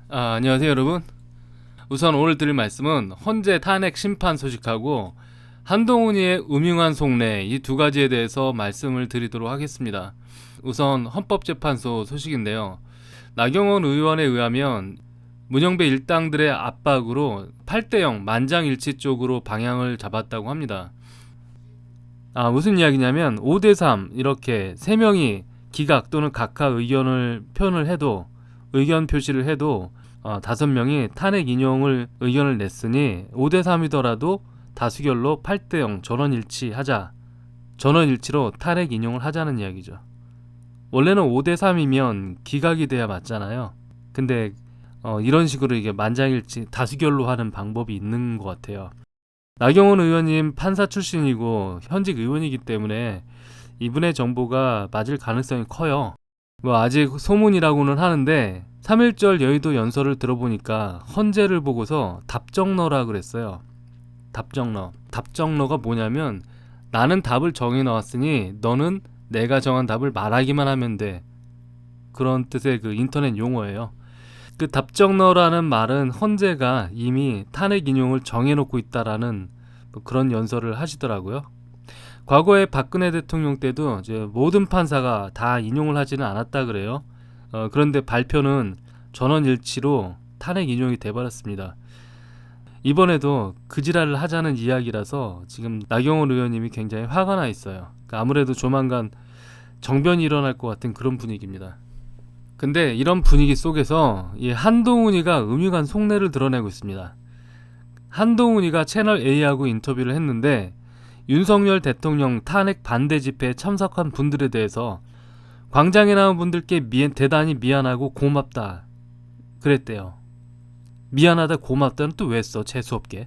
안녕하세요 여러분. 우선 오늘 드릴 말씀은 헌재 탄핵 심판 소식하고 한동훈이의 음흉한 속내, 이 두 가지에 대해서 말씀을 드리도록 하겠습니다. 우선 헌법재판소 소식인데요. 나경원 의원에 의하면 문영배 일당들의 압박으로 8대0 만장일치 쪽으로 방향을 잡았다고 합니다. 무슨 이야기냐면 5대3 이렇게 3명이 기각 또는 각하 의견 표시를 해도 5명이 탄핵 인용을 의견을 냈으니 5대3이더라도 다수결로 8대0 전원일치로 탄핵 인용을 하자는 이야기죠. 원래는 5대3이면 기각이 돼야 맞잖아요. 근데 이런 식으로 이게 만장일치 다수결로 하는 방법이 있는 것 같아요. 나경원 의원님 판사 출신이고 현직 의원이기 때문에 이분의 정보가 맞을 가능성이 커요. 아직 소문이라고는 하는데 3.1절 여의도 연설을 들어보니까 헌재를 보고서 답정너라 그랬어요. 답정너가 뭐냐면 나는 답을 정해놓았으니 너는 내가 정한 답을 말하기만 하면 돼. 그런 뜻의 그 인터넷 용어예요. 그 답정너라는 말은 헌재가 이미 탄핵 인용을 정해놓고 있다라는 그런 연설을 하시더라고요. 과거에 박근혜 대통령 때도 이제 모든 판사가 다 인용을 하지는 않았다 그래요. 그런데 발표는 전원일치로 탄핵 인용이 돼버렸습니다. 이번에도 그 지랄을 하자는 이야기라서 지금 나경원 의원님이 굉장히 화가 나 있어요. 그러니까 아무래도 조만간 정변이 일어날 것 같은 그런 분위기입니다. 근데 이런 분위기 속에서 이 한동훈이가 음흉한 속내를 드러내고 있습니다. 한동훈이가 채널 A하고 인터뷰를 했는데 윤석열 대통령 탄핵 반대 집회에 참석한 분들에 대해서 광장에 나온 분들께 대단히 미안하고 고맙다 그랬대요. 미안하다 고맙다는 또 왜 써? 재수없게.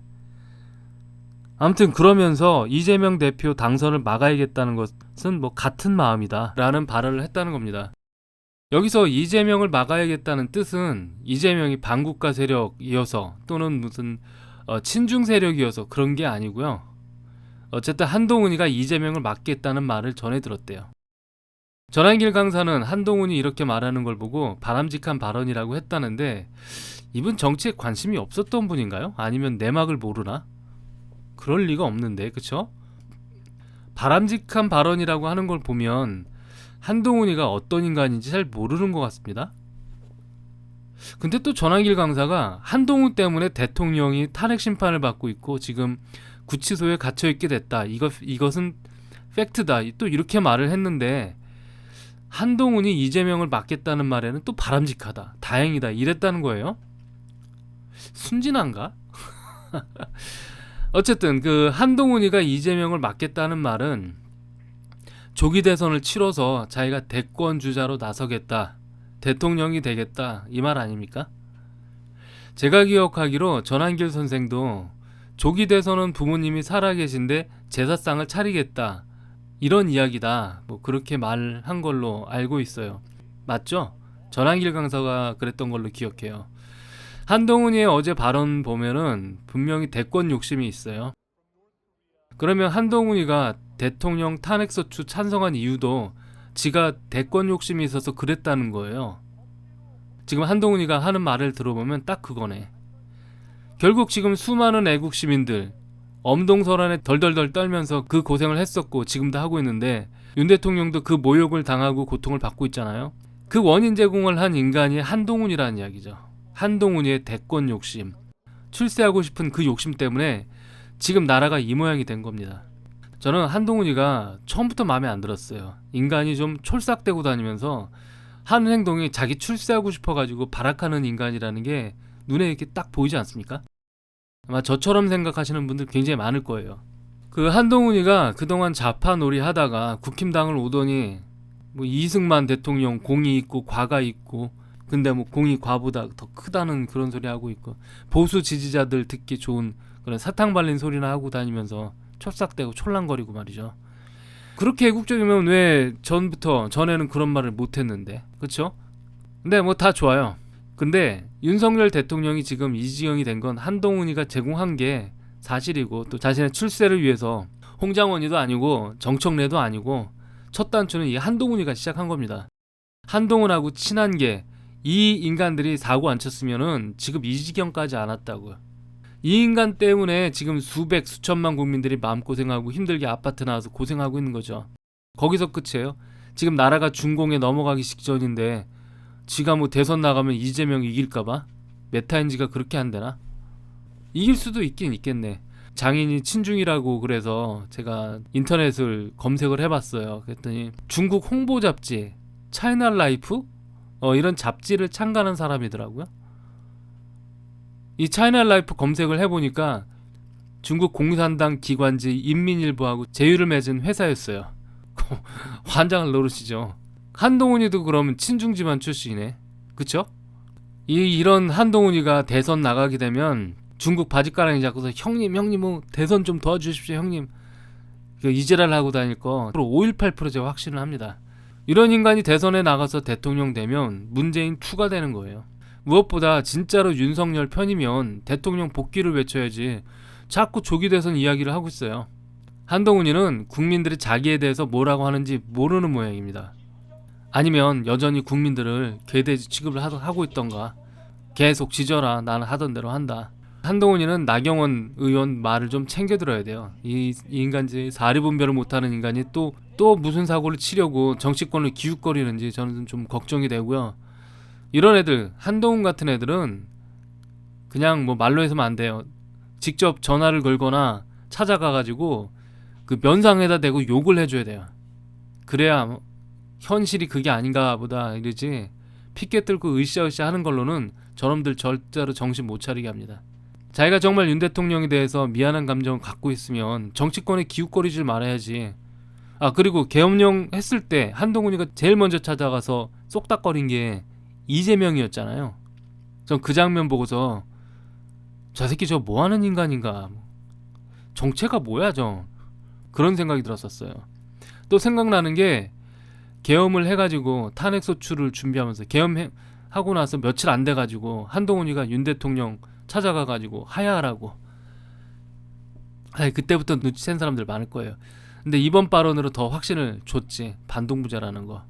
아무튼 그러면서 이재명 대표 당선을 막아야겠다는 것은 같은 마음이다 라는 발언을 했다는 겁니다. 여기서 이재명을 막아야겠다는 뜻은 이재명이 반국가 세력이어서 또는 무슨 친중 세력이어서 그런 게 아니고요. 어쨌든 한동훈이가 이재명을 막겠다는 말을 전해 들었대요. 전한길 강사는 한동훈이 이렇게 말하는 걸 보고 바람직한 발언이라고 했다는데 이분 정치에 관심이 없었던 분인가요? 아니면 내막을 모르나? 그럴 리가 없는데, 그쵸? 바람직한 발언이라고 하는 걸 보면 한동훈이가 어떤 인간인지 잘 모르는 것 같습니다. 근데 또 전한길 강사가 한동훈 때문에 대통령이 탄핵 심판을 받고 있고 지금 구치소에 갇혀있게 됐다. 이것은 팩트다. 또 이렇게 말을 했는데 한동훈이 이재명을 막겠다는 말에는 또 바람직하다. 다행이다. 이랬다는 거예요. 순진한가? 어쨌든 그 한동훈이가 이재명을 막겠다는 말은 조기 대선을 치러서 자기가 대권 주자로 나서겠다. 대통령이 되겠다. 이 말 아닙니까? 제가 기억하기로 전한길 선생도 조기 대선은 부모님이 살아계신데 제사상을 차리겠다. 이런 이야기다. 그렇게 말한 걸로 알고 있어요. 맞죠? 전한길 강사가 그랬던 걸로 기억해요. 한동훈이의 어제 발언 보면은 분명히 대권 욕심이 있어요. 그러면 한동훈이가 대통령 탄핵소추 찬성한 이유도 지가 대권 욕심이 있어서 그랬다는 거예요. 지금 한동훈이가 하는 말을 들어보면 딱 그거네. 결국 지금 수많은 애국 시민들 엄동설안에 덜덜덜 떨면서 그 고생을 했었고 지금도 하고 있는데 윤 대통령도 그 모욕을 당하고 고통을 받고 있잖아요. 그 원인 제공을 한 인간이 한동훈이라는 이야기죠. 한동훈이의 대권 욕심, 출세하고 싶은 그 욕심 때문에 지금 나라가 이 모양이 된 겁니다. 저는 한동훈이가 처음부터 마음에 안 들었어요. 인간이 좀 촐싹대고 다니면서 하는 행동이 자기 출세하고 싶어가지고 발악하는 인간이라는 게 눈에 이렇게 딱 보이지 않습니까? 아마 저처럼 생각하시는 분들 굉장히 많을 거예요. 그 한동훈이가 그동안 좌파놀이 하다가 국힘당을 오더니 이승만 대통령 공이 있고 과가 있고 근데 공이 과보다 더 크다는 그런 소리 하고 있고 보수 지지자들 듣기 좋은 그런 사탕 발린 소리나 하고 다니면서 촐싹대고 촐랑거리고 말이죠. 그렇게 애국적이면 왜 전에는 그런 말을 못했는데, 그쵸? 근데 다 좋아요. 근데 윤석열 대통령이 지금 이지경이 된 건 한동훈이가 제공한 게 사실이고 또 자신의 출세를 위해서 홍장원이도 아니고 정청래도 아니고 첫 단추는 이 한동훈이가 시작한 겁니다. 한동훈하고 친한 게 이 인간들이 사고 안 쳤으면은 지금 이 지경까지 안 왔다고요. 이 인간 때문에 지금 수백 수천만 국민들이 마음고생하고 힘들게 아파트 나와서 고생하고 있는 거죠. 거기서 끝이에요. 지금 나라가 중공에 넘어가기 직전인데 지가 뭐 대선 나가면 이재명이 이길까봐 메타인지가 그렇게 안 되나? 이길 수도 있긴 있겠네. 장인이 친중이라고 그래서 제가 인터넷을 검색을 해봤어요. 그랬더니 중국 홍보 잡지 차이나 라이프 이런 잡지를 창간한 사람이더라고요. 이 차이나 라이프 검색을 해보니까 중국 공산당 기관지 인민일보하고 제휴를 맺은 회사였어요. 환장을 노르시죠. 한동훈이도 그러면 친중 집안 출신이네. 그쵸? 이런 한동훈이가 대선 나가게 되면 중국 바지가랑이 잡고서 형님 뭐 대선 좀 도와주십시오 형님, 이지랄 하고 다닐 거 5.18% 제가 확신을 합니다. 이런 인간이 대선에 나가서 대통령 되면 문재인 2가 되는 거예요. 무엇보다 진짜로 윤석열 편이면 대통령 복귀를 외쳐야지 자꾸 조기 대선 이야기를 하고 있어요. 한동훈이는 국민들이 자기에 대해서 뭐라고 하는지 모르는 모양입니다. 아니면 여전히 국민들을 개돼지 취급을 하고 있던가. 계속 지져라, 나는 하던 대로 한다. 한동훈이는 나경원 의원 말을 좀 챙겨 들어야 돼요. 이 인간지 사리분별을 못하는 인간이 또 무슨 사고를 치려고 정치권을 기웃거리는지 저는 좀 걱정이 되고요. 이런 애들, 한동훈 같은 애들은 그냥 뭐 말로 해서는 안 돼요. 직접 전화를 걸거나 찾아가가지고 그 면상에다 대고 욕을 해줘야 돼요. 그래야 현실이 그게 아닌가 보다 이러지, 피켓 들고 으쌰으쌰 하는 걸로는 저놈들 절대로 정신 못 차리게 합니다. 자기가 정말 윤 대통령에 대해서 미안한 감정을 갖고 있으면 정치권에 기웃거리질 말아야지. 그리고 계엄령 했을 때 한동훈이가 제일 먼저 찾아가서 쏙닥거린 게 이재명이었잖아요. 전 그 장면 보고서 저 새끼 저 뭐하는 인간인가, 정체가 뭐야 그런 생각이 들었었어요. 또 생각나는 게 계엄을 해가지고 탄핵소추를 준비하면서 계엄하고 나서 며칠 안 돼가지고 한동훈이가 윤 대통령 찾아가가지고 하야하라고. 그때부터 눈치챈 사람들 많을 거예요. 근데 이번 발언으로 더 확신을 줬지, 반동부자라는 거.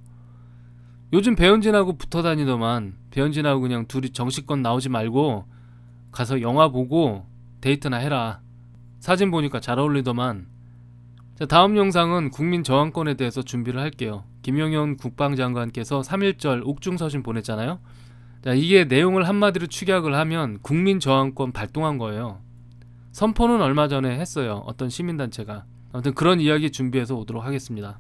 요즘 배현진하고 붙어 다니더만. 배현진하고 그냥 둘이 정치권 나오지 말고 가서 영화 보고 데이트나 해라. 사진 보니까 잘 어울리더만. 자, 다음 영상은 국민 저항권에 대해서 준비를 할게요. 김용현 국방장관께서 3.1절 옥중서신 보냈잖아요. 자, 이게 내용을 한마디로 축약을 하면 국민 저항권 발동한 거예요. 선포는 얼마 전에 했어요, 어떤 시민단체가. 아무튼 그런 이야기 준비해서 오도록 하겠습니다.